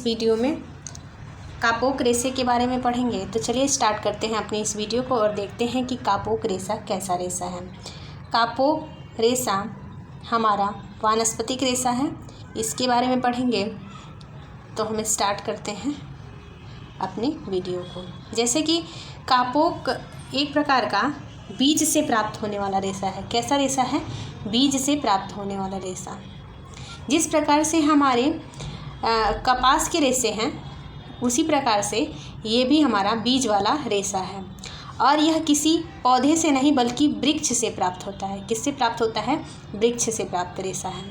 Video में कापोक रेशे के बारे में पढ़ेंगे। तो चलिए स्टार्ट करते हैं अपनी इस वीडियो को और देखते हैं कि कापोक रेशा कैसा रेशा है। कापोक रेशा हमारा वानस्पतिक रेशा है, इसके बारे में पढ़ेंगे। तो हम स्टार्ट करते हैं अपनी वीडियो को। जैसे कि कापोक एक प्रकार का बीज से प्राप्त होने वाला रेशा है। कैसा रेशा है? बीज से प्राप्त होने वाला रेशा। जिस प्रकार से हमारे कपास के रेशे हैं, उसी प्रकार से ये भी हमारा बीज वाला रेशा है। और यह किसी पौधे से नहीं बल्कि वृक्ष से प्राप्त होता है। किससे प्राप्त होता है? वृक्ष से प्राप्त रेशा है।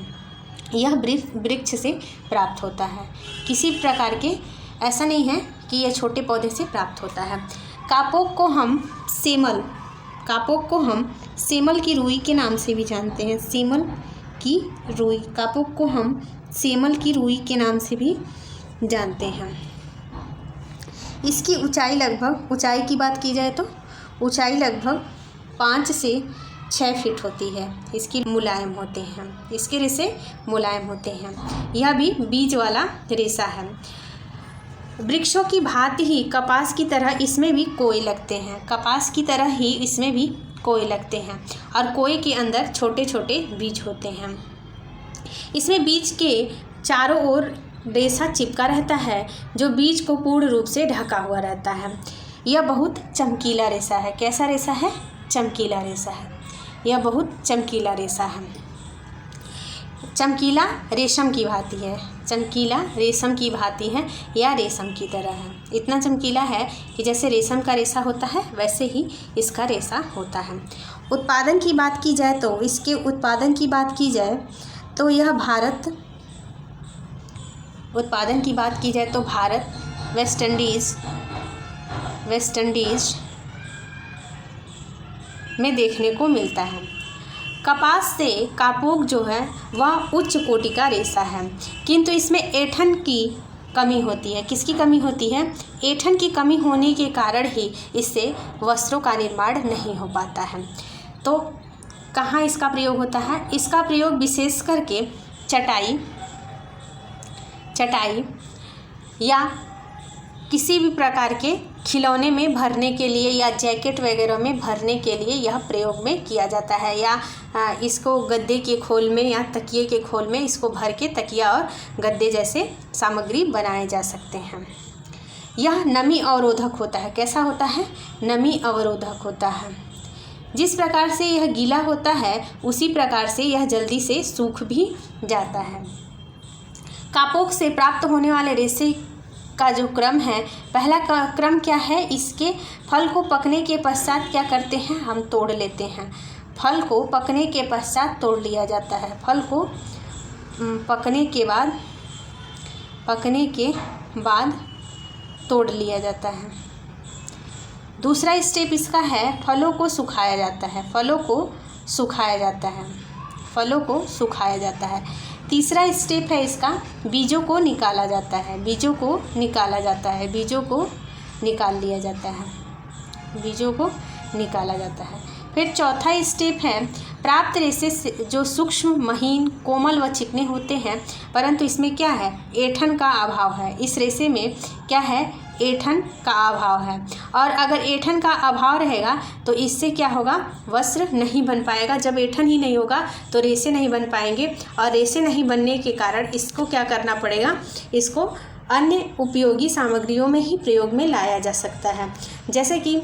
यह वृक्ष से प्राप्त होता है, किसी प्रकार के ऐसा नहीं है कि यह छोटे पौधे से प्राप्त होता है। कापोक को हम सेमल की रुई के नाम से भी जानते हैं। सेमल की रुई, कापोक को हम सेमल की रुई के नाम से भी जानते हैं। इसकी ऊंचाई की बात की जाए तो ऊंचाई लगभग 5 से 6 फीट होती है। इसके रेशे मुलायम होते हैं। यह भी बीज वाला रेशा है। वृक्षों की भांति ही कपास की तरह इसमें भी कोए लगते हैं और कोए के अंदर छोटे छोटे बीज होते हैं। इसमें बीज के चारों ओर रेशा चिपका रहता है, जो बीज को पूर्ण रूप से ढका हुआ रहता है। यह बहुत चमकीला रेशा है। कैसा रेशा है? चमकीला रेशा है। यह बहुत चमकीला रेशा है। चमकीला रेशम की भांति है। चमकीला रेशम की भांति है या रेशम की तरह है। इतना चमकीला है कि जैसे रेशम का रेशा होता है वैसे ही इसका रेशा होता है। उत्पादन की बात की जाए तो यह भारत वेस्ट इंडीज़ में देखने को मिलता है। कपास से कापोक जो है वह उच्च कोटि का रेशा है, किंतु इसमें ऐंठन की कमी होती है। किसकी कमी होती है? ऐंठन की कमी होने के कारण ही इससे वस्त्रों का निर्माण नहीं हो पाता है। तो कहाँ इसका प्रयोग होता है? इसका प्रयोग विशेष करके चटाई या किसी भी प्रकार के खिलौने में भरने के लिए या जैकेट वगैरह में भरने के लिए यह प्रयोग में किया जाता है। या इसको गद्दे के खोल में या तकिए के खोल में इसको भर के तकिया और गद्दे जैसे सामग्री बनाए जा सकते हैं। यह नमी अवरोधक होता है। कैसा होता है? नमी अवरोधक होता है। जिस प्रकार से यह गीला होता है उसी प्रकार से यह जल्दी से सूख भी जाता है। कापोक से प्राप्त होने वाले रेशे का जो क्रम है, पहला क्रम क्या है? इसके फल को पकने के पश्चात क्या करते हैं? हम तोड़ लेते हैं। फल को पकने के पश्चात तोड़ लिया जाता है। फल को पकने के बाद तोड़ लिया जाता है। दूसरा स्टेप इसका है, फलों को सुखाया जाता है। तीसरा स्टेप है इसका, बीजों को निकाला जाता है। बीजों को निकाल लिया जाता है। फिर चौथा स्टेप है, प्राप्त रेशे जो सूक्ष्म, महीन, कोमल व चिकने होते हैं, परंतु इसमें क्या है? ऐंठन का अभाव है। इस रेशे में क्या है? ऐंठन का अभाव है। और अगर ऐंठन का अभाव रहेगा तो इससे क्या होगा? वस्त्र नहीं बन पाएगा। जब ऐंठन ही नहीं होगा तो रेशे नहीं बन पाएंगे, और रेशे नहीं बनने के कारण इसको क्या करना पड़ेगा? इसको अन्य उपयोगी सामग्रियों में ही प्रयोग में लाया जा सकता है। जैसे कि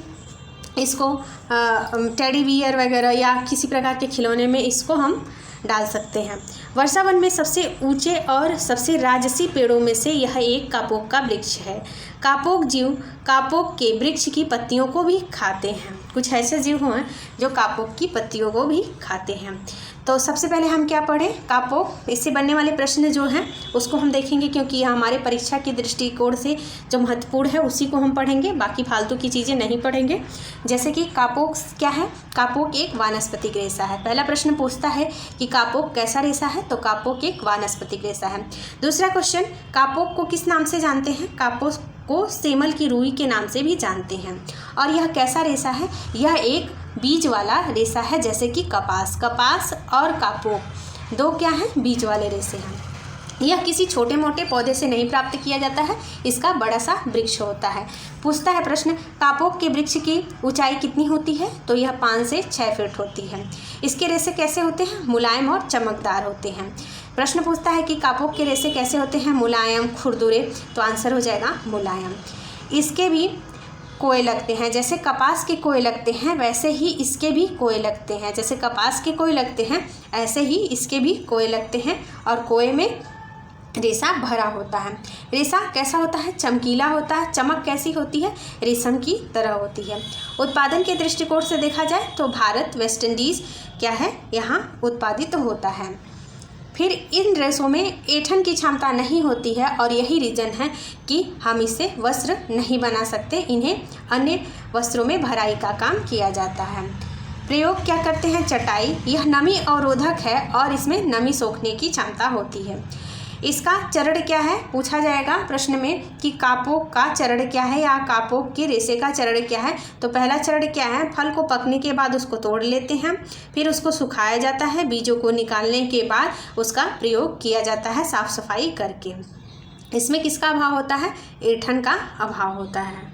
इसको टेडी बियर वगैरह या किसी प्रकार के खिलौने में इसको हम डाल सकते हैं। वर्षावन में सबसे ऊंचे और सबसे राजसी पेड़ों में से यह एक कापोक का वृक्ष है। कापोक जीव कापोक के वृक्ष की पत्तियों को भी खाते हैं। कुछ ऐसे जीव हैं जो कापोक की पत्तियों को भी खाते हैं। तो सबसे पहले हम क्या पढ़ें? कापोक। इससे बनने वाले प्रश्न जो हैं उसको हम देखेंगे, क्योंकि यह हमारे परीक्षा के दृष्टिकोण से जो महत्वपूर्ण है उसी को हम पढ़ेंगे, बाकी फालतू की चीज़ें नहीं पढ़ेंगे। जैसे कि कापोक क्या है? कापोक एक वानस्पतिक रेशा है। पहला प्रश्न पूछता है कि कापोक कैसा रेशा है? तो कापोक एक वानस्पतिक रेशा है। दूसरा क्वेश्चन, कापोक को किस नाम से जानते हैं? कापोक को सेमल की रुई के नाम से भी जानते हैं। और यह कैसा रेशा है? यह एक बीज वाला रेशा है, जैसे कि कपास और कापोक दो क्या हैं? बीज वाले रेशे हैं। यह किसी छोटे मोटे पौधे से नहीं प्राप्त किया जाता है, इसका बड़ा सा वृक्ष होता है। पूछता है प्रश्न, कापोक के वृक्ष की ऊंचाई कितनी होती है? तो यह 5 से 6 फीट होती है। इसके रेशे कैसे होते हैं? मुलायम और चमकदार होते हैं। प्रश्न पूछता है कि कापोक के रेशे कैसे होते हैं? मुलायम, खुरदुरे। तो आंसर हो जाएगा मुलायम। इसके भी कोए लगते हैं, जैसे कपास के कोए लगते हैं वैसे ही इसके भी कोए लगते हैं। जैसे कपास के कोए लगते हैं ऐसे ही इसके भी कोए लगते हैं, और कोए में रेशा भरा होता है। रेशा कैसा होता है? चमकीला होता है। चमक कैसी होती है? रेशम की तरह होती है। उत्पादन के दृष्टिकोण से देखा जाए तो भारत, वेस्ट इंडीज़ क्या है, यहाँ उत्पादित होता है। फिर इन रेशों में ऐंठन की क्षमता नहीं होती है, और यही रीज़न है कि हम इससे वस्त्र नहीं बना सकते। इन्हें अन्य वस्त्रों में भराई का काम किया जाता है। प्रयोग क्या करते हैं? चटाई। यह नमी अवरोधक है और इसमें नमी सोखने की क्षमता होती है। इसका चरण क्या है? पूछा जाएगा प्रश्न में कि कापोक का चरण क्या है, या कापोक के रेशे का चरण क्या है। तो पहला चरण क्या है? फल को पकने के बाद उसको तोड़ लेते हैं, फिर उसको सुखाया जाता है, बीजों को निकालने के बाद उसका प्रयोग किया जाता है साफ सफाई करके। इसमें किसका अभाव होता है? ऐंठन का अभाव होता है।